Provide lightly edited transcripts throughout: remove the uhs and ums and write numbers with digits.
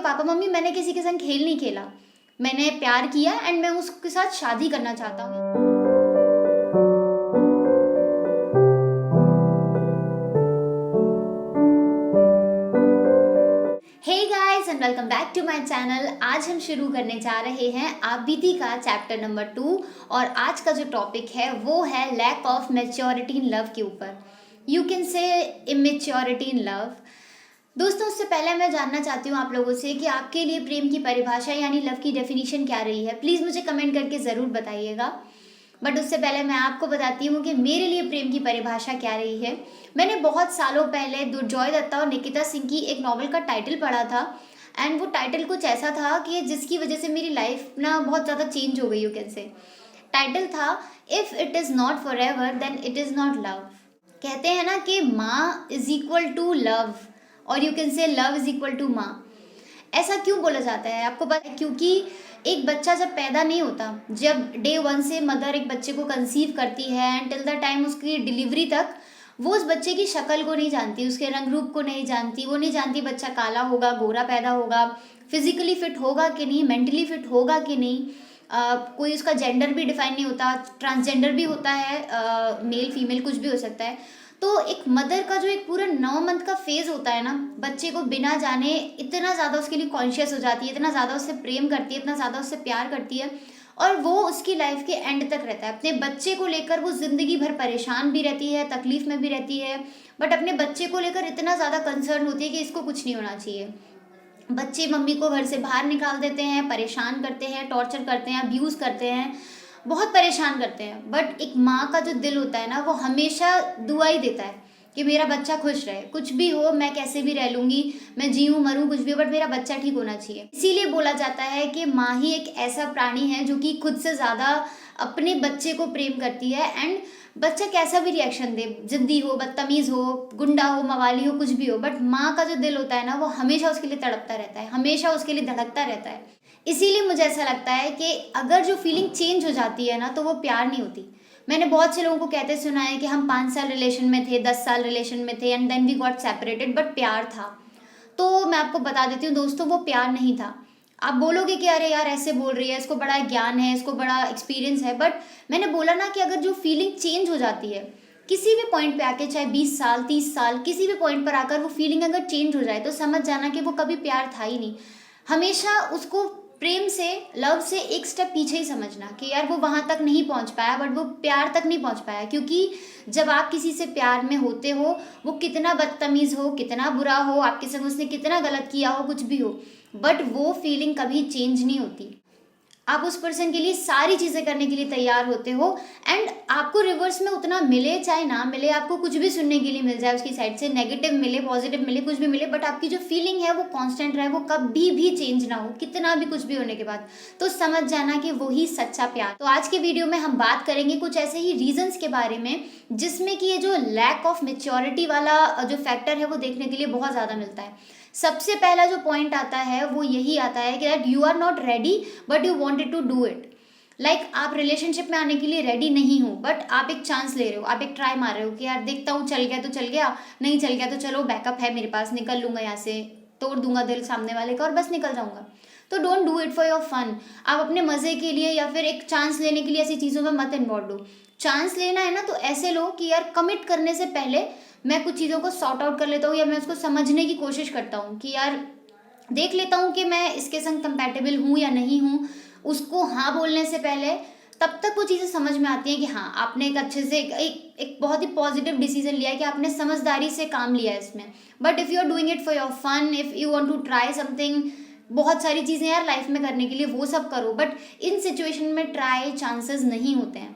Papa mummy मैंने किसी के संग खेल नहीं खेला, मैंने प्यार किया एंड मैं उसके साथ शादी करना चाहता हूँ। Hey guys and welcome back to my channel. आज हम शुरू करने जा रहे हैं आप बीती का चैप्टर नंबर 2 और आज का जो टॉपिक है वो है lack of maturity in love के ऊपर। You can say immaturity in love. दोस्तों, उससे पहले मैं जानना चाहती हूँ आप लोगों से कि आपके लिए प्रेम की परिभाषा यानी लव की डेफिनेशन क्या रही है। प्लीज़ मुझे कमेंट करके ज़रूर बताइएगा। बट उससे पहले मैं आपको बताती हूँ कि मेरे लिए प्रेम की परिभाषा क्या रही है। मैंने बहुत सालों पहले दुर्जॉय दत्ता और निकिता सिंह की एक नॉवल का टाइटल पढ़ा था एंड वो टाइटल कुछ ऐसा था कि जिसकी वजह से मेरी लाइफ ना बहुत ज़्यादा चेंज हो गई, यू कैन से। टाइटल था if it is not forever then it is not love. कहते हैं ना कि माँ इज इक्वल टू लव और you can say love is equal to माँ। ऐसा क्यों बोला जाता है आपको पता है? क्योंकि एक बच्चा जब पैदा नहीं होता, जब डे 1 से मदर एक बच्चे को कंसीव करती है एंड टिल द टाइम उसकी डिलीवरी तक वो उस बच्चे की शक्ल को नहीं जानती, उसके रंग रूप को नहीं जानती। वो नहीं जानती बच्चा काला होगा, गोरा पैदा होगा, फिजिकली फिट होगा कि नहीं, मेंटली फिट होगा कि नहीं। कोई उसका जेंडर भी डिफाइन नहीं होता, ट्रांसजेंडर भी होता है, मेल फीमेल कुछ भी हो सकता है। तो एक मदर का जो एक पूरा 9 मंथ का फेज होता है ना, बच्चे को बिना जाने इतना ज़्यादा उसके लिए कॉन्शियस हो जाती है, इतना ज़्यादा उससे प्रेम करती है, इतना ज़्यादा उससे प्यार करती है और वो उसकी लाइफ के एंड तक रहता है। अपने बच्चे को लेकर वो ज़िंदगी भर परेशान भी रहती है, तकलीफ में भी रहती है, बट अपने बच्चे को लेकर इतना ज़्यादा कंसर्न होती है कि इसको कुछ नहीं होना चाहिए। बच्चे मम्मी को घर से बाहर निकाल देते हैं, परेशान करते हैं, टॉर्चर करते हैं, अब्यूज़ करते हैं, बहुत परेशान करते हैं। बट एक माँ का जो दिल होता है ना, वो हमेशा दुआ ही देता है कि मेरा बच्चा खुश रहे, कुछ भी हो, मैं कैसे भी रह लूँगी, मैं जीऊँ मरूँ कुछ भी हो, बट मेरा बच्चा ठीक होना चाहिए। इसीलिए बोला जाता है कि माँ ही एक ऐसा प्राणी है जो कि खुद से ज़्यादा अपने बच्चे को प्रेम करती है एंड बच्चा कैसा भी रिएक्शन दे, जिद्दी हो, बदतमीज़ हो, गुंडा हो, मवाली हो, कुछ भी हो, बट माँ का जो दिल होता है ना, वो हमेशा उसके लिए तड़पता रहता है, हमेशा उसके लिए धड़कता रहता है। इसीलिए मुझे ऐसा लगता है कि अगर जो फीलिंग चेंज हो जाती है ना, तो वो प्यार नहीं होती। मैंने बहुत से लोगों को कहते सुना है कि हम 5 साल रिलेशन में थे, 10 साल रिलेशन में थे and then we got separated, but प्यार था। तो मैं आपको बता देती हूँ दोस्तों, वो प्यार नहीं था। आप बोलोगे कि अरे यार ऐसे बोल रही है, इसको बड़ा ज्ञान है, इसको बड़ा एक्सपीरियंस है, बट मैंने बोला ना कि अगर जो फीलिंग चेंज हो जाती है किसी भी पॉइंट पे आके, चाहे 20 साल 30 साल, किसी भी पॉइंट पर आकर वो फीलिंग अगर चेंज हो जाए तो समझ जाना कि वो कभी प्यार था ही नहीं। हमेशा उसको प्रेम से, लव से एक स्टेप पीछे ही समझना कि यार वो वहाँ तक नहीं पहुँच पाया, बट वो प्यार तक नहीं पहुँच पाया। क्योंकि जब आप किसी से प्यार में होते हो, वो कितना बदतमीज़ हो, कितना बुरा हो, आपके संग उसने कितना गलत किया हो, कुछ भी हो, बट वो फीलिंग कभी चेंज नहीं होती। आप उस पर्सन के लिए सारी चीज़ें करने के लिए तैयार होते हो एंड आपको रिवर्स में उतना मिले चाहे ना मिले, आपको कुछ भी सुनने के लिए मिल जाए उसकी साइड से, नेगेटिव मिले, पॉजिटिव मिले, कुछ भी मिले, बट आपकी जो फीलिंग है वो कांस्टेंट रहे, वो कभी भी चेंज ना हो, कितना भी कुछ भी होने के बाद, तो समझ जाना कि वही सच्चा प्यार। तो आज के वीडियो में हम बात करेंगे कुछ ऐसे ही रीजंस के बारे में जिसमें कि ये जो लैक ऑफ मेच्योरिटी वाला जो फैक्टर है वो देखने के लिए बहुत ज़्यादा मिलता है। सबसे पहला जो पॉइंट आता है वो यही आता है कि that you are not ready but you wanted to do it. Like आप रिलेशनशिप में आने के लिए रेडी नहीं हो, बट आप एक चांस ले रहे हो, आप एक ट्राई मार रहे हो कि यार देखता हूँ, चल गया तो चल गया, नहीं चल गया तो चलो बैकअप है मेरे पास, निकल लूँगा यहाँ से, तोड़ दूंगा दिल सामने वाले का और बस निकल जाऊँगा। तो don't do it for your fun. आप अपने मज़े के लिए या फिर एक चांस लेने के लिए ऐसी चीज़ों में मत इन्वॉल्व हो। चांस लेना है ना तो ऐसे लो कि यार कमिट करने से पहले मैं कुछ चीज़ों को सॉर्ट आउट कर लेता हूँ या मैं उसको समझने की कोशिश करता हूँ कि यार देख लेता हूँ कि मैं इसके संग कंपैटिबल हूँ या नहीं हूँ। उसको हाँ बोलने से पहले तब तक वो चीज़ें समझ में आती हैं कि हाँ आपने एक अच्छे से एक बहुत ही पॉजिटिव डिसीजन लिया है, कि आपने समझदारी से काम लिया है इसमें। But if you are doing it for your fun, if you want to try something, बहुत सारी चीज़ें यार लाइफ में करने के लिए, वो सब करो, बट इन सिचुएशन में ट्राई चांसेस नहीं होते हैं।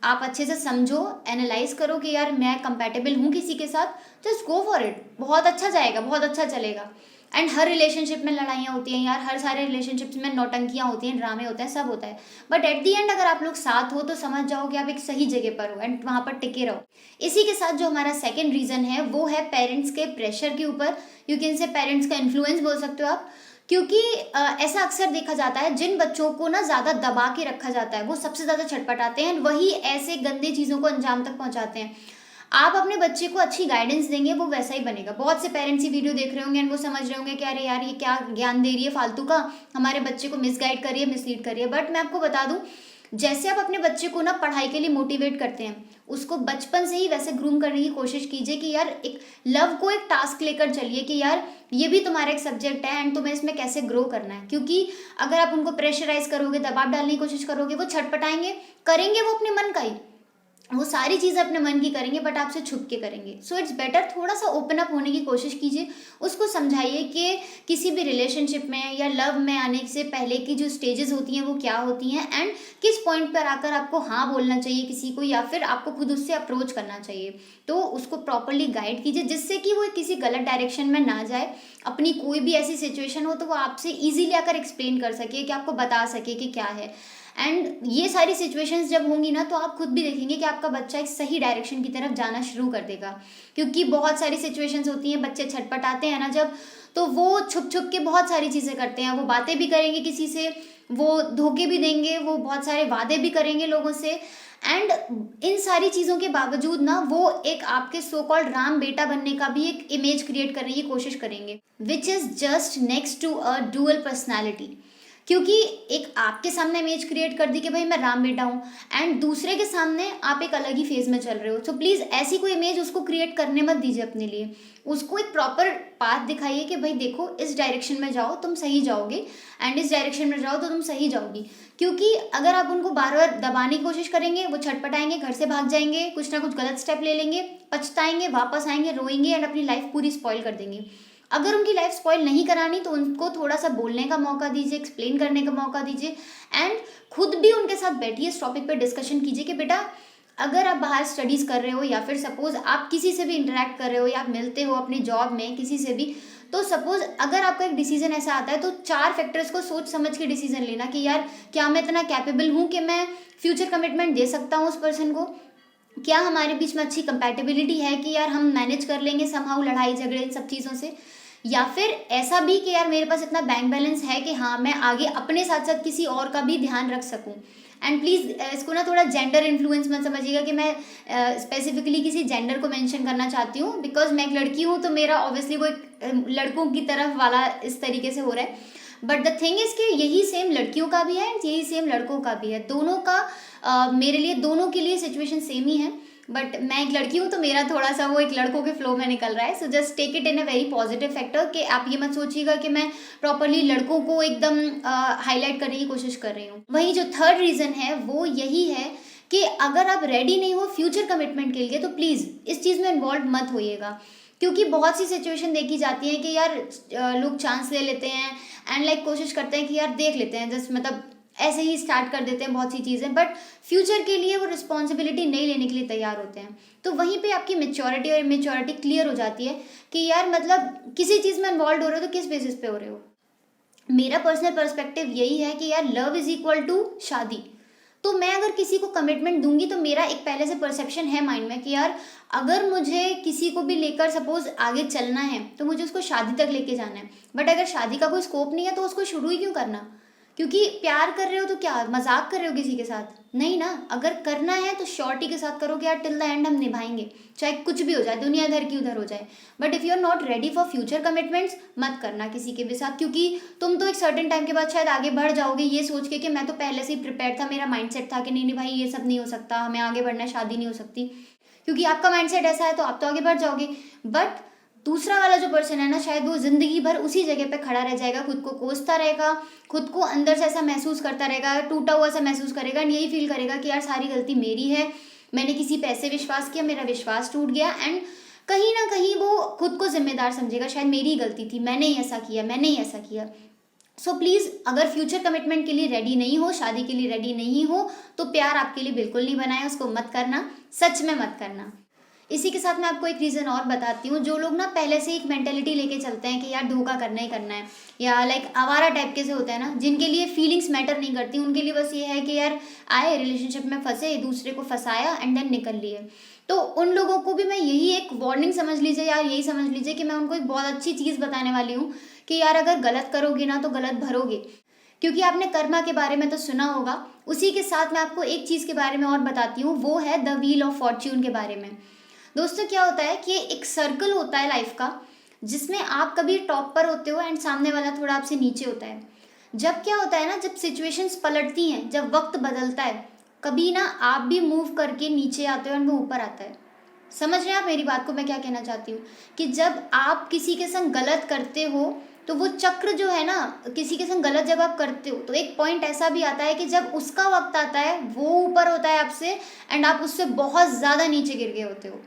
आप अच्छे से समझो, एनालाइज करो कि यार मैं कंपैटिबल हूँ किसी के साथ, जस्ट गो फॉर इट, बहुत अच्छा जाएगा, बहुत अच्छा चलेगा। एंड हर रिलेशनशिप में लड़ाइयाँ होती हैं यार, हर सारे रिलेशनशिप्स में नौटंकियाँ होती हैं, ड्रामे होते हैं, सब होता है, बट एट दी एंड अगर आप लोग साथ हो तो समझ जाओ कि आप एक सही जगह पर हो एंड वहाँ पर टिके रहो। इसी के साथ जो हमारा सेकेंड रीज़न है वो है पेरेंट्स के प्रेशर के ऊपर, यू कैन से पेरेंट्स का इन्फ्लुएंस बोल सकते हो आप। क्योंकि ऐसा अक्सर देखा जाता है, जिन बच्चों को ना ज़्यादा दबा के रखा जाता है वो सबसे ज़्यादा छटपटाते हैं, वही ऐसे गंदे चीज़ों को अंजाम तक पहुंचाते हैं। आप अपने बच्चे को अच्छी गाइडेंस देंगे, वो वैसा ही बनेगा। बहुत से पेरेंट्स ही वीडियो देख रहे होंगे एंड वो समझ रहे होंगे कि अरे यार ये क्या ज्ञान दे रही है फालतू का, हमारे बच्चे को मिसगाइड कर रही है, मिसलीड कर रही है। बट मैं आपको बता दूं, जैसे आप अपने बच्चे को ना पढ़ाई के लिए मोटिवेट करते हैं, उसको बचपन से ही वैसे ग्रूम करने की कोशिश कीजिए कि यार एक लव को एक टास्क लेकर चलिए कि यार ये भी तुम्हारा एक सब्जेक्ट है एंड तुम्हें इसमें कैसे ग्रो करना है। क्योंकि अगर आप उनको प्रेशराइज करोगे, दबाव डालने की कोशिश करोगे, वो छटपटाएंगे, करेंगे वो अपने मन का ही, वो सारी चीज़ें अपने मन की करेंगे बट आपसे छुप के करेंगे। सो इट्स बेटर थोड़ा सा ओपन अप होने की कोशिश कीजिए, उसको समझाइए कि किसी भी रिलेशनशिप में या लव में आने से पहले की जो स्टेजेस होती हैं वो क्या होती हैं एंड किस पॉइंट पर आकर आपको हाँ बोलना चाहिए किसी को या फिर आपको खुद उससे अप्रोच करना चाहिए। तो उसको प्रॉपरली गाइड कीजिए जिससे कि वो किसी गलत डायरेक्शन में ना जाए। अपनी कोई भी ऐसी सिचुएशन हो तो वो आपसे ईजिली आकर एक्सप्लेन कर सके, कि आपको बता सके कि क्या है। एंड ये सारी सिचुएशंस जब होंगी ना तो आप खुद भी देखेंगे कि आपका बच्चा एक सही डायरेक्शन की तरफ जाना शुरू कर देगा। क्योंकि बहुत सारी सिचुएशंस होती हैं, बच्चे छटपटाते हैं ना जब, तो वो छुप छुप के बहुत सारी चीज़ें करते हैं। वो बातें भी करेंगे किसी से, वो धोखे भी देंगे, वो बहुत सारे वादे भी करेंगे लोगों से। एंड इन सारी चीज़ों के बावजूद ना वो एक आपके सो कॉल्ड राम बेटा बनने का भी एक इमेज क्रिएट करने की कोशिश करेंगे, which is just next to a dual personality. क्योंकि एक आपके सामने इमेज क्रिएट कर दी कि भाई मैं राम बेटा हूँ एंड दूसरे के सामने आप एक अलग ही फेज में चल रहे हो। तो प्लीज़ ऐसी कोई इमेज उसको क्रिएट करने मत दीजिए अपने लिए। उसको एक प्रॉपर पाथ दिखाइए कि भाई देखो इस डायरेक्शन में जाओ तुम सही जाओगे एंड इस डायरेक्शन में जाओ तो तुम सही जाओगी। क्योंकि अगर आप उनको बार बार दबाने की कोशिश करेंगे, वो छटपटाएंगे, घर से भाग जाएंगे, कुछ ना कुछ गलत स्टेप ले लेंगे, पछताएंगे, वापस आएंगे, रोएंगे एंड अपनी लाइफ पूरी स्पॉइल कर देंगे। अगर उनकी लाइफ स्पॉइल नहीं करानी तो उनको थोड़ा सा बोलने का मौका दीजिए, एक्सप्लेन करने का मौका दीजिए एंड खुद भी उनके साथ बैठिए, इस टॉपिक पर डिस्कशन कीजिए कि बेटा अगर आप बाहर स्टडीज़ कर रहे हो या फिर सपोज आप किसी से भी इंटरेक्ट कर रहे हो या आप मिलते हो अपनी जॉब में किसी से भी, तो सपोज अगर आपका एक डिसीजन ऐसा आता है तो 4 फैक्टर्स को सोच समझ के डिसीजन लेना कि यार क्या मैं इतना कैपेबल हूँ कि मैं फ्यूचर कमिटमेंट दे सकता हूँ उस पर्सन को, क्या हमारे बीच में अच्छी कंपैटिबिलिटी है कि यार हम मैनेज कर लेंगे समहाउ लड़ाई झगड़े इन सब चीज़ों से, या फिर ऐसा भी कि यार मेरे पास इतना बैंक बैलेंस है कि हाँ मैं आगे अपने साथ साथ किसी और का भी ध्यान रख सकूं। एंड प्लीज़ इसको ना थोड़ा जेंडर इन्फ्लुएंस मत समझिएगा कि मैं स्पेसिफिकली किसी जेंडर को मेंशन करना चाहती हूँ, बिकॉज मैं एक लड़की हूँ तो मेरा ऑब्वियसली वो एक लड़कों की तरफ वाला इस तरीके से हो रहा है। बट द थिंग इज़ कि यही सेम लड़कियों का भी है एंड यही सेम लड़कों का भी है, दोनों का मेरे लिए दोनों के लिए सिचुएशन सेम ही है। बट मैं एक लड़की हूँ तो मेरा थोड़ा सा वो एक लड़कों के फ्लो में निकल रहा है। So just take it in a very positive factor कि आप ये मत सोचिएगा कि मैं प्रॉपरली लड़कों को एकदम हाईलाइट करने की कोशिश कर रही हूँ। वहीं जो थर्ड रीज़न है वो यही है कि अगर आप रेडी नहीं हो फ्यूचर कमिटमेंट के लिए तो प्लीज़ इस चीज़ में इन्वॉल्व मत होइएगा। क्योंकि बहुत सी सिचुएशन देखी जाती है कि यार लोग चांस ले लेते हैं एंड लाइक कोशिश करते हैं कि यार देख लेते हैं, जस्ट मतलब ऐसे ही स्टार्ट कर देते हैं बहुत सी चीज़ें, बट फ्यूचर के लिए वो रिस्पॉन्सिबिलिटी नहीं लेने के लिए तैयार होते हैं। तो वहीं पे आपकी मेच्योरिटी और इमेच्योरिटी क्लियर हो जाती है कि यार मतलब किसी चीज़ में इन्वॉल्व हो रहे हो तो किस बेसिस पे हो रहे हो। मेरा पर्सनल पर्सपेक्टिव यही है कि यार लव इज इक्वल टू शादी। तो मैं अगर किसी को कमिटमेंट दूंगी तो मेरा एक पहले से परसेप्शन है माइंड में कि यार अगर मुझे किसी को भी लेकर सपोज आगे चलना है तो मुझे उसको शादी तक लेके जाना है। बट अगर शादी का कोई स्कोप नहीं है तो उसको शुरू ही क्यों करना? क्योंकि प्यार कर रहे हो तो क्या मजाक कर रहे हो किसी के साथ? नहीं ना, अगर करना है तो श्योरिटी के साथ करो कि यार टिल द एंड हम निभाएंगे, चाहे कुछ भी हो जाए, दुनिया इधर की उधर हो जाए। But if you are not ready for future commitments मत करना किसी के भी साथ, क्योंकि तुम तो एक सर्टेन टाइम के बाद शायद आगे बढ़ जाओगे ये सोच के कि मैं तो पहले से ही प्रिपेयर था, मेरा माइंडसेट था कि नहीं नहीं भाई ये सब नहीं हो सकता, हमें आगे बढ़ना है, शादी नहीं हो सकती। क्योंकि आपका माइंडसेट ऐसा है तो आप तो आगे बढ़ जाओगे। बट दूसरा वाला जो पर्सन है ना, शायद वो जिंदगी भर उसी जगह पे खड़ा रह जाएगा, खुद को कोसता रहेगा, खुद को अंदर से ऐसा महसूस करता रहेगा, टूटा हुआ सा महसूस करेगा, यही फील करेगा कि यार सारी गलती मेरी है, मैंने किसी पे ऐसे विश्वास किया, मेरा विश्वास टूट गया। एंड कहीं ना कहीं वो खुद को जिम्मेदार समझेगा, शायद मेरी ही गलती थी, मैंने ही ऐसा किया, मैंने ही ऐसा किया। सो प्लीज़ अगर फ्यूचर कमिटमेंट के लिए रेडी नहीं हो, शादी के लिए रेडी नहीं हो, तो प्यार आपके लिए बिल्कुल नहीं बना है, उसको मत करना, सच में मत करना। इसी के साथ मैं आपको एक रीज़न और बताती हूँ। जो लोग ना पहले से एक मेंटेलिटी लेके चलते हैं कि यार धोखा करना ही करना है, या लाइक आवारा टाइप के से होते हैं ना, जिनके लिए फीलिंग्स मैटर नहीं करती, उनके लिए बस ये है कि यार आए रिलेशनशिप में फंसे, दूसरे को फंसाया एंड देन निकल लिए। तो उन लोगों को भी मैं यही एक वार्निंग समझ लीजिए यार, यही समझ लीजिए कि मैं उनको एक बहुत अच्छी चीज़ बताने वाली हूँ कि यार अगर गलत करोगे ना तो गलत भरोगे। क्योंकि आपने कर्मा के बारे में तो सुना होगा, उसी के साथ मैं आपको एक चीज़ के बारे में और बताती हूँ, वो है द व्हील ऑफ फॉर्च्यून के बारे में। दोस्तों क्या होता है कि एक सर्कल होता है लाइफ का, जिसमें आप कभी टॉप पर होते हो एंड सामने वाला थोड़ा आपसे नीचे होता है। जब क्या होता है ना, जब सिचुएशंस पलटती हैं, जब वक्त बदलता है, कभी ना आप भी मूव करके नीचे आते हो एंड वो ऊपर आता है। समझ रहे हैं आप मेरी बात को, मैं क्या कहना चाहती हूँ? कि जब आप किसी के संग गलत करते हो, तो वो चक्र जो है ना, किसी के संग गलत जब आप करते हो, तो एक पॉइंट ऐसा भी आता है कि जब उसका वक्त आता है, वो ऊपर होता है आपसे एंड आप उससे बहुत ज़्यादा नीचे गिर गए होते हो।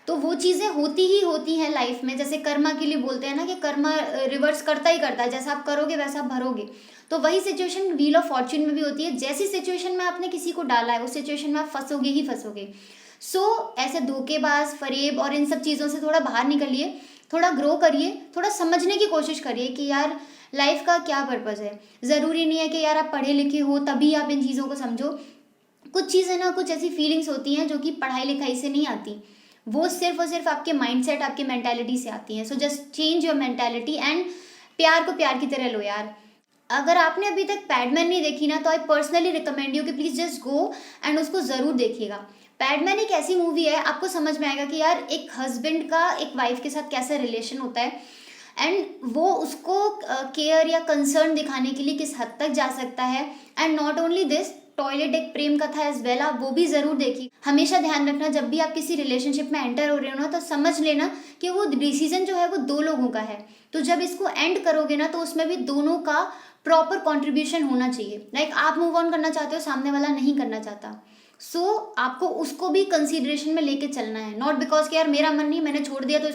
तो वो चीज़ें होती ही होती हैं लाइफ में। जैसे कर्मा के लिए बोलते हैं ना कि कर्मा रिवर्स करता ही करता है, जैसा आप करोगे वैसा आप भरोगे। तो वही सिचुएशन व्हील ऑफ फॉर्च्यून में भी होती है। जैसी सिचुएशन में आपने किसी को डाला है, उस सिचुएशन में आप फंसोगे ही फंसोगे। ऐसे धोखेबाज, फरेब और इन सब चीज़ों से थोड़ा बाहर निकलिए, थोड़ा ग्रो करिए, थोड़ा समझने की कोशिश करिए कि यार लाइफ का क्या पर्पज़ है। ज़रूरी नहीं है कि यार आप पढ़े लिखे हो तभी आप इन चीज़ों को समझो। कुछ चीज़ें ना, कुछ ऐसी फीलिंग्स होती हैं जो कि पढ़ाई लिखाई से नहीं आती, वो सिर्फ और सिर्फ आपके माइंडसेट, आपके मेंटालिटी से आती हैं। So just change your mentality and प्यार को प्यार की तरह लो यार। अगर आपने अभी तक पैडमैन नहीं देखी ना, तो आई पर्सनली रिकमेंड यू कि प्लीज़ जस्ट गो एंड उसको ज़रूर देखिएगा। पैडमैन एक ऐसी मूवी है, आपको समझ में आएगा कि यार एक हस्बैंड का एक वाइफ के साथ कैसा रिलेशन होता है एंड वो उसको केयर या कंसर्न दिखाने के लिए किस हद तक जा सकता है। And not only this, toilet एक प्रेम कथा एज वेल, आप वो भी ज़रूर देखिए। हमेशा ध्यान रखना, जब भी आप किसी रिलेशनशिप में एंटर हो रहे हो ना, तो समझ लेना कि वो डिसीजन जो है वो दो लोगों का है। तो जब इसको एंड करोगे ना, तो उसमें भी दोनों का प्रॉपर कॉन्ट्रीब्यूशन होना चाहिए। लाइक आप मूव ऑन करना चाहते हो, सामने वाला नहीं करना चाहता, आपको उसको भी कंसीडरेशन में लेके चलना है। नॉट बिकॉज कि यार मेरा मन नहीं, मैंने छोड़ दिया तो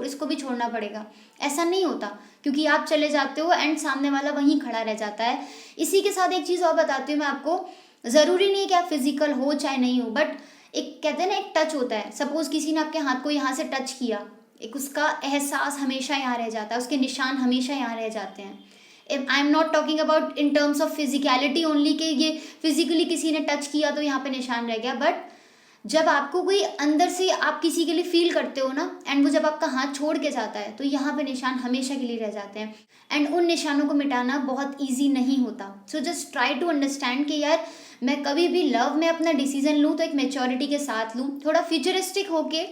इसको भी छोड़ना पड़ेगा। ऐसा नहीं होता, क्योंकि आप चले जाते हो एंड सामने वाला वहीं खड़ा रह जाता है। इसी के साथ एक चीज़ और बताती हूँ मैं आपको। ज़रूरी नहीं है कि आप फिजिकल हो चाहे नहीं हो, बट एक कहते हैं ना, एक टच होता है। सपोज किसी ने आपके हाथ को यहाँ से टच किया, एक उसका एहसास हमेशा यहाँ रह जाता है, उसके निशान हमेशा यहाँ रह जाते हैं। I am not talking about in terms of physicality only, कि ये फिजिकली किसी ने टच किया तो यहाँ पे निशान रह गया, बट जब आपको कोई अंदर से आप किसी के लिए फील करते हो ना, एंड वो जब आपका हाथ छोड़ के जाता है, तो यहाँ पे निशान हमेशा के लिए रह जाते हैं। एंड उन निशानों को मिटाना बहुत ईजी नहीं होता। So just try to understand कि यार मैं कभी भी लव में अपना डिसीजन लूँ तो एक मेच्योरिटी के साथ लूँ, थोड़ा फ्यूचरिस्टिक होके,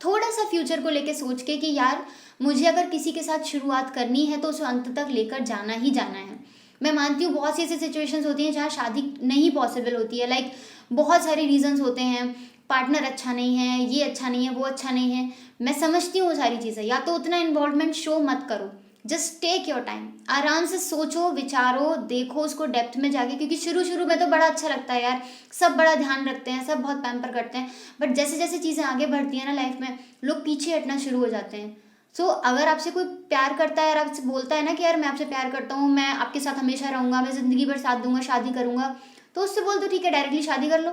थोड़ा सा फ्यूचर को लेके सोच के कि यार मुझे अगर किसी के साथ शुरुआत करनी है तो उसे अंत तक लेकर जाना ही जाना है। मैं मानती हूँ बहुत सी ऐसी सिचुएशंस होती हैं जहाँ शादी नहीं पॉसिबल होती है। लाइक बहुत सारे रीजंस होते हैं, पार्टनर अच्छा नहीं है, ये अच्छा नहीं है, वो अच्छा नहीं है। मैं समझती हूँ वो सारी चीज़ें, या तो उतना इन्वॉल्वमेंट शो मत करो, जस्ट टेक योर टाइम, आराम से सोचो, विचारो, देखो उसको डेप्थ में जाके। क्योंकि शुरू में तो बड़ा अच्छा लगता है यार, सब बड़ा ध्यान रखते हैं, सब बहुत पैम्पर करते हैं, बट जैसे जैसे चीज़ें आगे बढ़ती हैं ना लाइफ में, लोग पीछे हटना शुरू हो जाते हैं। अगर आपसे कोई प्यार करता है और आपसे बोलता है ना कि यार मैं आपसे प्यार करता हूँ, मैं आपके साथ हमेशा रहूँगा, मैं ज़िंदगी भर साथ दूंगा, शादी करूँगा, तो उससे बोल दो ठीक है, डायरेक्टली शादी कर लो।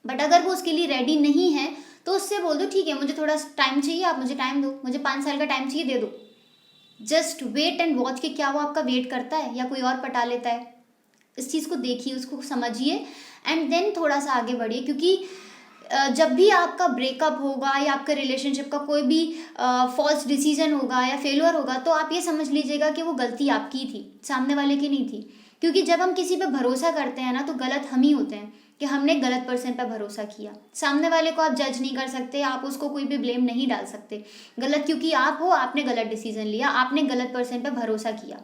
बट अगर वो उसके लिए रेडी नहीं है, तो उससे बोल दो ठीक है, मुझे थोड़ा टाइम चाहिए, आप मुझे टाइम दो, मुझे 5 साल का टाइम चाहिए, दे दो। जस्ट वेट एंड वॉच कि क्या वो आपका वेट करता है या कोई और पटा लेता है। इस चीज़ को देखिए, उसको समझिए एंड देन थोड़ा सा आगे बढ़िए। क्योंकि जब भी आपका ब्रेकअप होगा या आपके रिलेशनशिप का कोई भी फॉल्स डिसीजन होगा या फेलियर होगा, तो आप ये समझ लीजिएगा कि वो गलती आपकी थी, सामने वाले की नहीं थी। क्योंकि जब हम किसी पे भरोसा करते हैं ना, तो गलत हम ही होते हैं कि हमने गलत पर्सन पे भरोसा किया। सामने वाले को आप जज नहीं कर सकते, आप उसको कोई भी ब्लेम नहीं डाल सकते। गलत क्योंकि आप हो, आपने गलत डिसीजन लिया, आपने गलत पर्सन पे भरोसा किया।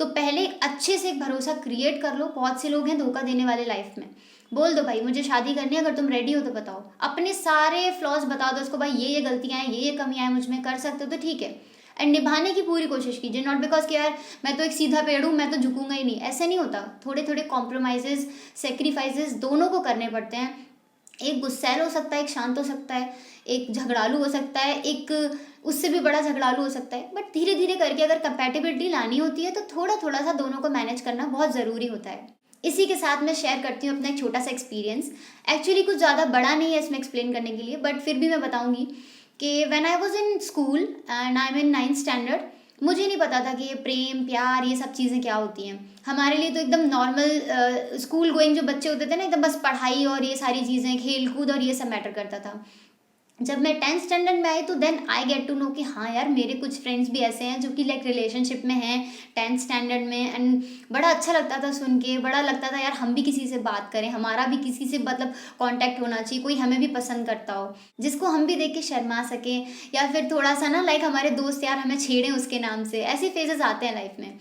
तो पहले अच्छे से एक भरोसा क्रिएट कर लो। बहुत से लोग हैं धोखा देने वाले लाइफ में। बोल दो भाई मुझे शादी करनी है, अगर तुम रेडी हो तो बताओ, अपने सारे फ्लॉज बता दो उसको, भाई ये गलतियां हैं, ये कमियां हैं मुझ में, कर सकते हो तो ठीक है। एंड निभाने की पूरी कोशिश कीजिए, नॉट बिकॉज कि यार मैं तो एक सीधा पेड़ हूँ, मैं तो झुकूंगा ही नहीं, ऐसे नहीं होता। थोड़े थोड़े कॉम्प्रोमाइजेज, सेक्रीफाइसेस दोनों को करने पड़ते हैं। एक गुस्सैल हो सकता है, एक शांत हो सकता है, एक झगड़ालू हो सकता है, एक उससे भी बड़ा झगड़ालू हो सकता है। बट धीरे धीरे करके अगर कंपैटिबिलिटी लानी होती है, तो थोड़ा थोड़ा सा दोनों को मैनेज करना बहुत ज़रूरी होता है। इसी के साथ मैं शेयर करती हूँ अपना एक छोटा सा एक्सपीरियंस। एक्चुअली कुछ ज़्यादा बड़ा नहीं है इसमें एक्सप्लेन करने के लिए, बट फिर भी मैं बताऊँगी कि when I was in school and I am in 9th standard, मुझे नहीं पता था कि ये प्रेम प्यार ये सब चीज़ें क्या होती हैं। हमारे लिए तो एकदम नॉर्मल स्कूल गोइंग जो बच्चे होते थे ना, एकदम बस पढ़ाई और ये सारी चीज़ें, खेल कूद और ये सब मैटर करता था। जब मैं 10th स्टैंडर्ड में आई तो then I get to know कि हाँ यार, मेरे कुछ फ्रेंड्स भी ऐसे हैं जो कि लाइक रिलेशनशिप में हैं 10th स्टैंडर्ड में। एंड बड़ा अच्छा लगता था सुन के, बड़ा लगता था यार हम भी किसी से बात करें, हमारा भी किसी से मतलब कांटेक्ट होना चाहिए, कोई हमें भी पसंद करता हो, जिसको हम भी देख के शर्मा सकें, या फिर थोड़ा सा ना लाइक हमारे दोस्त यार हमें छेड़ें उसके नाम से। ऐसे फेजेस आते हैं लाइफ में।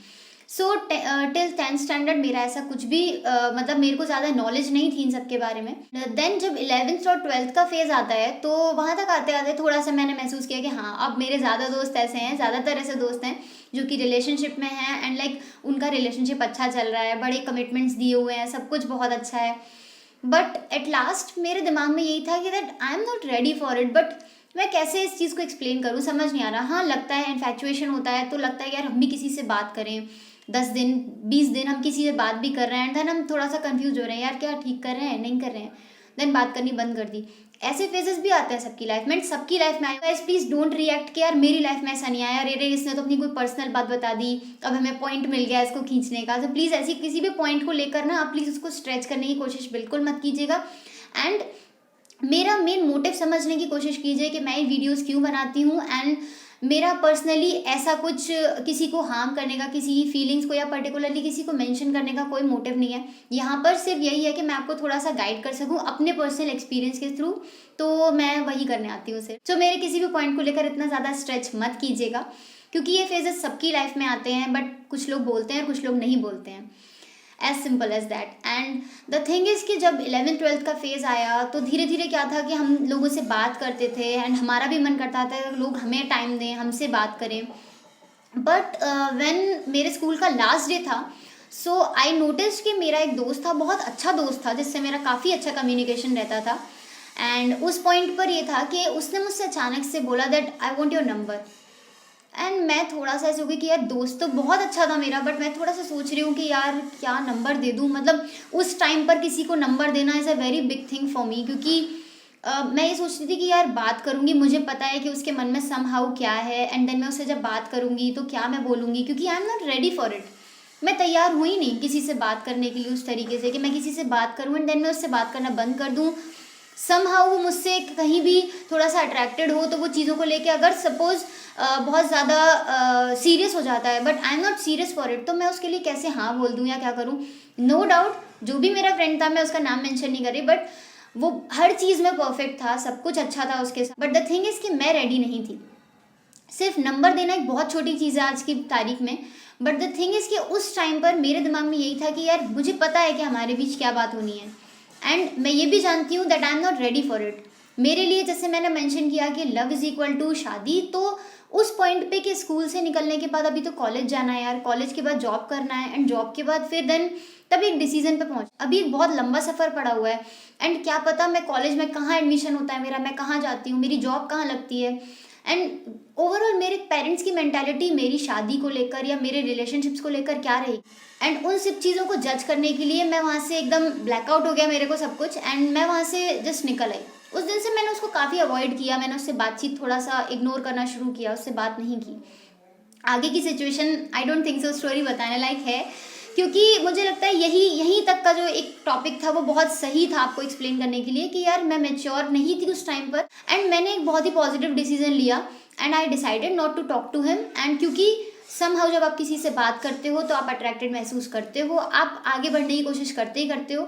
सो टिल 10th स्टैंडर्ड मेरा ऐसा कुछ भी मतलब मेरे को ज़्यादा नॉलेज नहीं थी इन सब के बारे में। देन जब 11th और 12th का फेज़ आता है तो वहाँ तक आते आते थोड़ा सा मैंने महसूस किया कि हाँ, अब मेरे ज़्यादा दोस्त ऐसे हैं, ज़्यादातर ऐसे दोस्त हैं जो कि रिलेशनशिप में हैं एंड लाइक उनका रिलेशनशिप अच्छा चल रहा है, बड़े कमिटमेंट्स दिए हुए हैं, सब कुछ बहुत अच्छा है। बट एट लास्ट मेरे दिमाग में यही था कि that I am not ready for it. But मैं कैसे इस चीज़ को एक्सप्लेन करूँ, समझ नहीं आ रहा। हाँ, लगता है इन्फैक्चुएशन होता है तो लगता है यार हम भी किसी से बात करें, 10 दिन 20 दिन हम किसी से बात भी कर रहे हैं एंड देन हम थोड़ा सा कंफ्यूज हो रहे हैं यार क्या ठीक कर रहे हैं नहीं कर रहे हैं, देन बात करनी बंद कर दी। ऐसे फेजेस भी आते हैं सबकी लाइफ में, सबकी लाइफ में आए। गाइस प्लीज डोंट रिएक्ट कि यार मेरी लाइफ में ऐसा नहीं आया, अरे इसने तो अपनी कोई पर्सनल बात बता दी, अब हमें पॉइंट मिल गया इसको खींचने का। तो प्लीज़ ऐसी किसी भी पॉइंट को लेकर ना आप प्लीज़ उसको स्ट्रेच करने की कोशिश बिल्कुल मत कीजिएगा। एंड मेरा मेन मोटिव समझने की कोशिश कीजिए कि मैं ये वीडियोस क्यों बनाती हूँ। एंड मेरा पर्सनली ऐसा कुछ किसी को हार्म करने का, किसी की फीलिंग्स को या पर्टिकुलरली किसी को मेंशन करने का कोई मोटिव नहीं है। यहाँ पर सिर्फ यही है कि मैं आपको थोड़ा सा गाइड कर सकूँ अपने पर्सनल एक्सपीरियंस के थ्रू, तो मैं वही करने आती हूँ सिर्फ। तो मेरे किसी भी पॉइंट को लेकर इतना ज़्यादा स्ट्रेच मत कीजिएगा, क्योंकि ये फेजेस सबकी लाइफ में आते हैं, बट कुछ लोग बोलते हैं और कुछ लोग नहीं बोलते हैं। As simple as that. And the thing is कि जब 11th-12th का फेज़ आया तो धीरे धीरे क्या था कि हम लोगों से बात करते थे एंड हमारा भी मन करता था लोग हमें टाइम दें, हमसे बात करें। बट व्हेन मेरे स्कूल का लास्ट डे था, सो आई नोटिस कि मेरा एक दोस्त था, बहुत अच्छा दोस्त था, जिससे मेरा काफ़ी अच्छा कम्युनिकेशन रहता था। एंड उस पॉइंट पर ये था कि उसने मुझसे अचानक से बोला that I want your number. And मैं थोड़ा सा ऐसे हो गई कि यार दोस्त तो बहुत अच्छा था मेरा, बट मैं थोड़ा सा सोच रही हूँ कि यार क्या नंबर दे दूँ। मतलब उस टाइम पर किसी को नंबर देना is a very big thing for me, क्योंकि मैं ये सोचती थी कि यार बात करूँगी, मुझे पता है कि उसके मन में समहाउ क्या है, एंड देन मैं उससे जब बात करूँगी तो क्या मैं बोलूँगी, क्योंकि I am not ready for it. मैं तैयार हुई नहीं किसी से बात करने के लिए उस तरीके से कि मैं किसी से बात करूँ एंड देन मैं उससे बात करना बंद कर दूँ। समहाउ वो मुझसे कहीं भी थोड़ा सा अट्रैक्टेड हो तो वो चीज़ों को लेके अगर सपोज बहुत ज़्यादा सीरियस हो जाता है, but I am not serious for it, तो मैं उसके लिए कैसे हाँ बोल दूँ या क्या करूँ। नो डाउट जो भी मेरा फ्रेंड था, मैं उसका नाम मेंशन नहीं कर रही, बट वो हर चीज़ में परफेक्ट था, सब कुछ अच्छा था उसके साथ। बट द थिंग इज़ कि मैं रेडी नहीं थी। सिर्फ नंबर देना एक बहुत छोटी चीज़ है आज की तारीख में, बट द थिंग इज़ कि उस टाइम पर मेरे दिमाग में यही था कि यार मुझे पता है कि हमारे बीच क्या बात होनी है, एंड मैं ये भी जानती हूँ that I am not ready for it. मेरे लिए जैसे मैंने मेंशन किया कि लव इज़ इक्वल टू शादी, तो उस पॉइंट पे कि स्कूल से निकलने के बाद अभी तो कॉलेज जाना है यार, कॉलेज के बाद जॉब करना है, एंड जॉब के बाद फिर देन तभी एक डिसीजन पे पहुंच, अभी एक बहुत लंबा सफ़र पड़ा हुआ है। एंड क्या पता मैं कॉलेज में कहाँ एडमिशन होता है मेरा, मैं कहाँ जाती हूँ, मेरी जॉब कहाँ लगती है, एंड ओवरऑल मेरे पेरेंट्स की मेंटालिटी मेरी शादी को लेकर या मेरे रिलेशनशिप्स को लेकर क्या रही। एंड उन सब चीज़ों को जज करने के लिए मैं वहाँ से एकदम ब्लैकआउट हो गया मेरे को सब कुछ, एंड मैं वहाँ से जस्ट निकल आई। उस दिन से मैंने उसको काफ़ी अवॉइड किया, मैंने उससे बातचीत थोड़ा सा इग्नोर करना शुरू किया, उससे बात नहीं की। आगे की situation I don't think so story बताने लायक है, क्योंकि मुझे लगता है यहीं तक का जो एक टॉपिक था वो बहुत सही था आपको एक्सप्लेन करने के लिए कि यार मैं मेच्योर नहीं थी उस टाइम पर, एंड मैंने एक बहुत ही पॉजिटिव डिसीजन लिया and I decided not to talk to him. And क्योंकि समहाउ जब आप किसी से बात करते हो तो आप अट्रैक्टेड महसूस करते हो, आप आगे बढ़ने की कोशिश करते ही करते हो,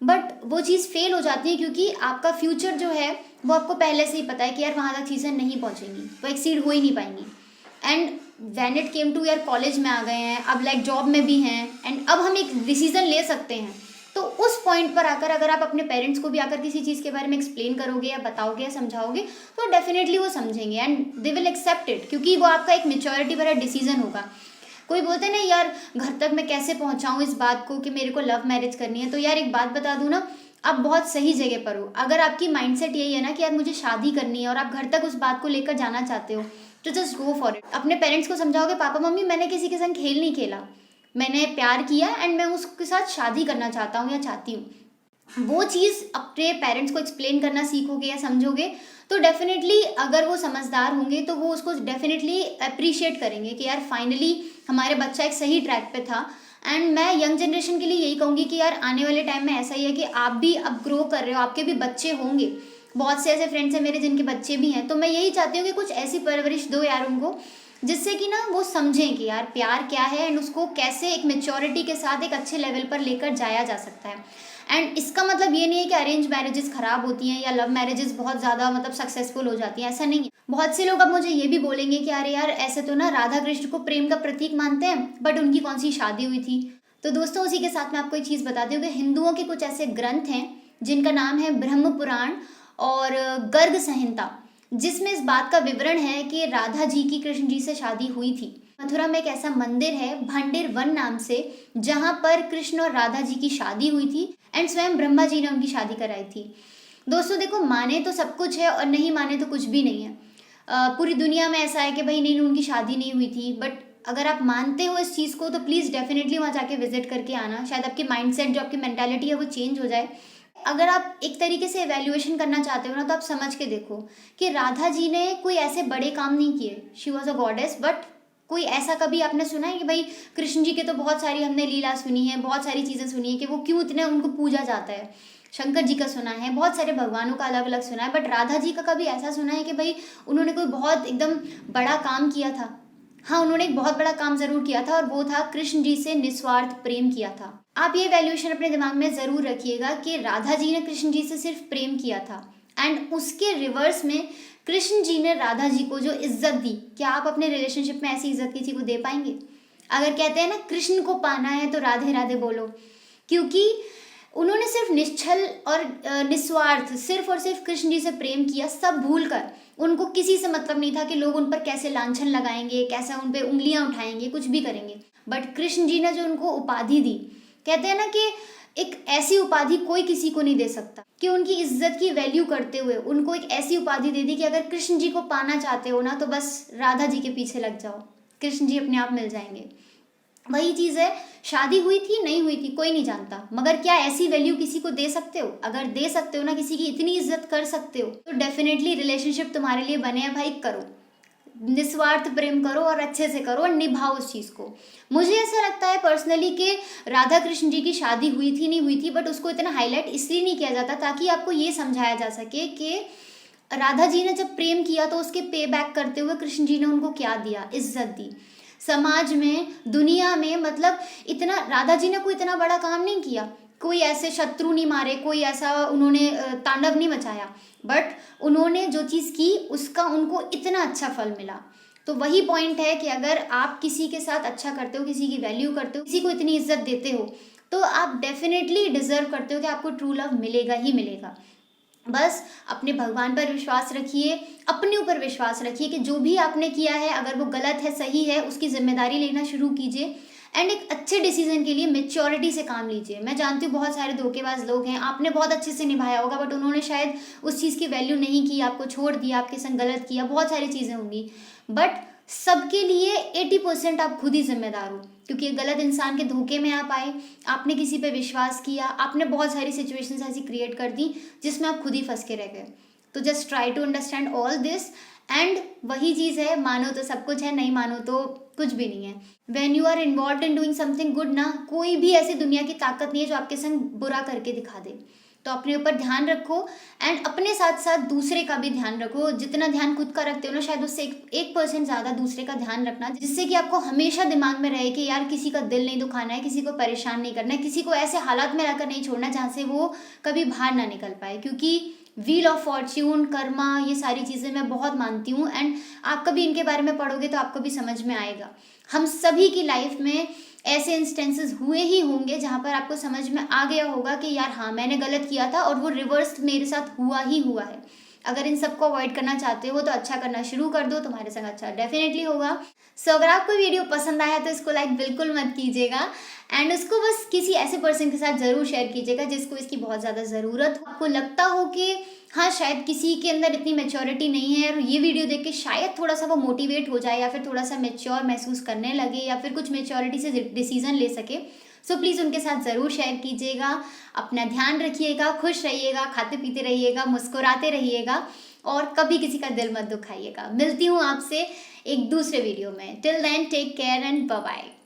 बट वो चीज़ फेल हो जाती है क्योंकि आपका फ्यूचर जो है वो आपको पहले से ही पता है कि यार वहाँ तक चीज़ें नहीं पहुँचेंगी, वो एक्सीड हो ही नहीं पाएंगी। And when it came to यार कॉलेज में आ गए हैं, अब लाइक जॉब में भी हैं, एंड अब हम एक डिसीजन ले सकते हैं, तो उस पॉइंट पर आकर अगर आप अपने पेरेंट्स को भी आकर किसी चीज़ के बारे में एक्सप्लेन करोगे या बताओगे या समझाओगे तो डेफिनेटली वो समझेंगे and they will accept it, क्योंकि वो आपका एक मेच्योरिटी भरा डिसीजन होगा। कोई बोलते हैं ना यार घर तक मैं कैसे पहुंचाऊं इस बात को कि मेरे को लव मैरिज करनी है, तो यार एक बात बता दूं ना, आप बहुत सही जगह पर हो। अगर आपकी माइंडसेट यही है ना कि यार मुझे शादी करनी है और आप घर तक उस बात को लेकर जाना चाहते हो, तो जस्ट गो फॉर इट। अपने पेरेंट्स को समझाओगे पापा मम्मी मैंने किसी के संग खेल नहीं खेला, मैंने प्यार किया एंड मैं उसके साथ शादी करना चाहता हूँ या चाहती हूँ। वो चीज़ अपने पेरेंट्स को एक्सप्लेन करना सीखोगे या समझोगे तो डेफिनेटली अगर वो समझदार होंगे तो वो उसको डेफिनेटली अप्रिशिएट करेंगे कि यार फाइनली हमारे बच्चा एक सही ट्रैक पे था। एंड मैं यंग जनरेशन के लिए यही कहूँगी कि यार आने वाले टाइम में ऐसा ही है कि आप भी अब ग्रो कर रहे हो, आपके भी बच्चे होंगे, बहुत से ऐसे फ्रेंड्स हैं मेरे जिनके बच्चे भी हैं, तो मैं यही चाहती हूँ कि कुछ ऐसी परवरिश दो यार उनको, जिससे कि ना वो समझें कि यार प्यार क्या है एंड उसको कैसे एक मेच्योरिटी के साथ एक अच्छे लेवल पर लेकर जाया जा सकता है। एंड इसका मतलब ये नहीं है कि अरेंज मैरिजेस खराब होती हैं या लव मैरिजेस बहुत ज़्यादा मतलब सक्सेसफुल हो जाती हैं, ऐसा नहीं है। बहुत से लोग अब मुझे ये भी बोलेंगे कि अरे यार ऐसे तो ना राधा कृष्ण को प्रेम का प्रतीक मानते हैं, बट उनकी कौन सी शादी हुई थी। तो दोस्तों उसी के साथ मैं आपको एक चीज़ बताती हूँ कि हिंदुओं के कुछ ऐसे ग्रंथ हैं जिनका नाम है ब्रह्म पुराण और गर्ग संहिता, जिसमें इस बात का विवरण है कि राधा जी की कृष्ण जी से शादी हुई थी। मथुरा में एक ऐसा मंदिर है भंडेर वन नाम से, जहाँ पर कृष्ण और राधा जी की शादी हुई थी एंड स्वयं ब्रह्मा जी ने उनकी शादी कराई थी। दोस्तों देखो, माने तो सब कुछ है और नहीं माने तो कुछ भी नहीं है। पूरी दुनिया में ऐसा है कि भाई नहीं उनकी शादी नहीं हुई थी, बट अगर आप मानते हो इस चीज़ को तो प्लीज़ डेफिनेटली वहाँ जाके विजिट करके आना, शायद आपकी माइंडसेट जो आपकी मेंटालिटी है वो चेंज हो जाए। अगर आप एक तरीके से एवेल्युएशन करना चाहते हो ना, तो आप समझ के देखो कि राधा जी ने कोई ऐसे बड़े काम नहीं किए, she was a goddess, but कोई ऐसा कभी आपने सुना है कि भाई कृष्ण जी के तो बहुत सारी हमने लीला सुनी है, बहुत सारी चीज़ें सुनी है कि वो क्यों इतने उनको पूजा जाता है। शंकर जी का सुना है, बहुत सारे भगवानों का अलग अलग सुना है, बट राधा जी का कभी ऐसा सुना है कि भाई उन्होंने कोई बहुत एकदम बड़ा काम किया था। हाँ, उन्होंने एक बहुत बड़ा काम जरूर किया था और वो था कृष्ण जी से निस्वार्थ प्रेम किया था। आप ये वैल्यूएशन अपने दिमाग में जरूर रखिएगा कि राधा जी ने कृष्ण जी से सिर्फ प्रेम किया था एंड उसके रिवर्स में कृष्ण जी ने राधा जी को जो इज्जत दी, क्या आप अपने रिलेशनशिप में ऐसी इज्जत किसी को दे पाएंगे? अगर कहते हैं ना कृष्ण को पाना है तो राधे राधे बोलो, क्योंकि उन्होंने सिर्फ निश्चल और निस्वार्थ सिर्फ और सिर्फ कृष्ण जी से प्रेम किया, सब भूल कर। उनको किसी से मतलब नहीं था कि लोग उन पर कैसे लांछन लगाएंगे, कैसे उन पर उंगलियां उठाएंगे, कुछ भी करेंगे। बट कृष्ण जी ने जो उनको उपाधि दी, कहते हैं ना कि एक ऐसी उपाधि कोई किसी को नहीं दे सकता, कि उनकी इज्जत की वैल्यू करते हुए उनको एक ऐसी उपाधि दे दी कि अगर कृष्ण जी को पाना चाहते हो ना तो बस राधा जी के पीछे लग जाओ, कृष्ण जी अपने आप मिल जाएंगे। वही चीज़ है, शादी हुई थी नहीं हुई थी कोई नहीं जानता, मगर क्या ऐसी वैल्यू किसी को दे सकते हो? अगर दे सकते हो ना, किसी की इतनी इज्जत कर सकते हो, तो डेफिनेटली रिलेशनशिप तुम्हारे लिए बने हैं भाई, करो, निस्वार्थ प्रेम करो और अच्छे से करो और निभाओ उस चीज़ को। मुझे ऐसा लगता है पर्सनली कि राधा कृष्ण जी की शादी हुई थी नहीं हुई थी, बट उसको इतना हाईलाइट इसलिए नहीं किया जाता ताकि आपको ये समझाया जा सके कि राधा जी ने जब प्रेम किया तो उसके पे बैक करते हुए कृष्ण जी ने उनको क्या दिया, इज्जत दी समाज में, दुनिया में। मतलब इतना राधा जी ने कोई इतना बड़ा काम नहीं किया, कोई ऐसे शत्रु नहीं मारे, कोई ऐसा उन्होंने तांडव नहीं मचाया, बट उन्होंने जो चीज़ की उसका उनको इतना अच्छा फल मिला। तो वही पॉइंट है कि अगर आप किसी के साथ अच्छा करते हो, किसी की वैल्यू करते हो, किसी को इतनी इज्जत देते हो, तो आप डेफिनेटली डिजर्व करते हो कि आपको ट्रू लव मिलेगा ही मिलेगा। बस अपने भगवान पर विश्वास रखिए, अपने ऊपर विश्वास रखिए कि जो भी आपने किया है, अगर वो गलत है सही है, उसकी जिम्मेदारी लेना शुरू कीजिए एंड एक अच्छे डिसीजन के लिए मेच्योरिटी से काम लीजिए। मैं जानती हूँ बहुत सारे धोखेबाज लोग हैं, आपने बहुत अच्छे से निभाया होगा बट उन्होंने शायद उस चीज़ की वैल्यू नहीं की, आपको छोड़ दिया, आपके संग गलत किया, बहुत सारी चीज़ें होंगी, बट सबके लिए 80% आप खुद ही जिम्मेदार हो, क्योंकि एक गलत इंसान के धोखे में आप आए, आपने किसी पे विश्वास किया, आपने बहुत सारी सिचुएशंस ऐसी क्रिएट कर दी जिसमें आप खुद ही फंस के रह गए। तो just try to understand all this and वही चीज़ है, मानो तो सब कुछ है, नहीं मानो तो कुछ भी नहीं है। When you are involve in doing something good ना, कोई भी ऐसी दुनिया की ताकत नहीं है जो आपके संग बुरा करके दिखा दे। तो अपने ऊपर ध्यान रखो एंड अपने साथ साथ दूसरे का भी ध्यान रखो। जितना ध्यान खुद का रखते हो ना, शायद उससे 1% ज़्यादा दूसरे का ध्यान रखना, जिससे कि आपको हमेशा दिमाग में रहे कि यार किसी का दिल नहीं दुखाना है, किसी को परेशान नहीं करना है, किसी को ऐसे हालात में रखकर नहीं छोड़ना जहाँ से वो कभी बाहर ना निकल पाए। क्योंकि व्हील ऑफ फॉर्च्यून, कर्मा, ये सारी चीज़ें मैं बहुत मानती हूँ एंड आप कभी इनके बारे में पढ़ोगे तो आपको भी समझ में आएगा। हम सभी की लाइफ में ऐसे इंस्टेंसेस हुए ही होंगे जहाँ पर आपको समझ में आ गया होगा कि यार हाँ मैंने गलत किया था और वो रिवर्स मेरे साथ हुआ ही हुआ है। अगर इन सबको अवॉइड करना चाहते हो तो अच्छा करना शुरू कर दो, तुम्हारे संग अच्छा डेफिनेटली होगा। सो अगर आपको वीडियो पसंद आया तो इसको लाइक बिल्कुल मत कीजिएगा एंड उसको बस किसी ऐसे पर्सन के साथ ज़रूर शेयर कीजिएगा जिसको इसकी बहुत ज़्यादा ज़रूरत हो। आपको लगता हो कि हाँ शायद किसी के अंदर इतनी मेच्योरिटी नहीं है और ये वीडियो देख के शायद थोड़ा सा वो मोटिवेट हो जाए या फिर थोड़ा सा मेच्योर महसूस करने लगे या फिर कुछ मेच्योरिटी से डिसीजन ले सके, सो प्लीज़ उनके साथ ज़रूर शेयर कीजिएगा। अपना ध्यान रखिएगा, खुश रहिएगा, खाते पीते रहिएगा, मुस्कुराते रहिएगा और कभी किसी का दिल मत दुखाइएगा। मिलती हूँ आपसे एक दूसरे वीडियो में। Till then take care and bye bye.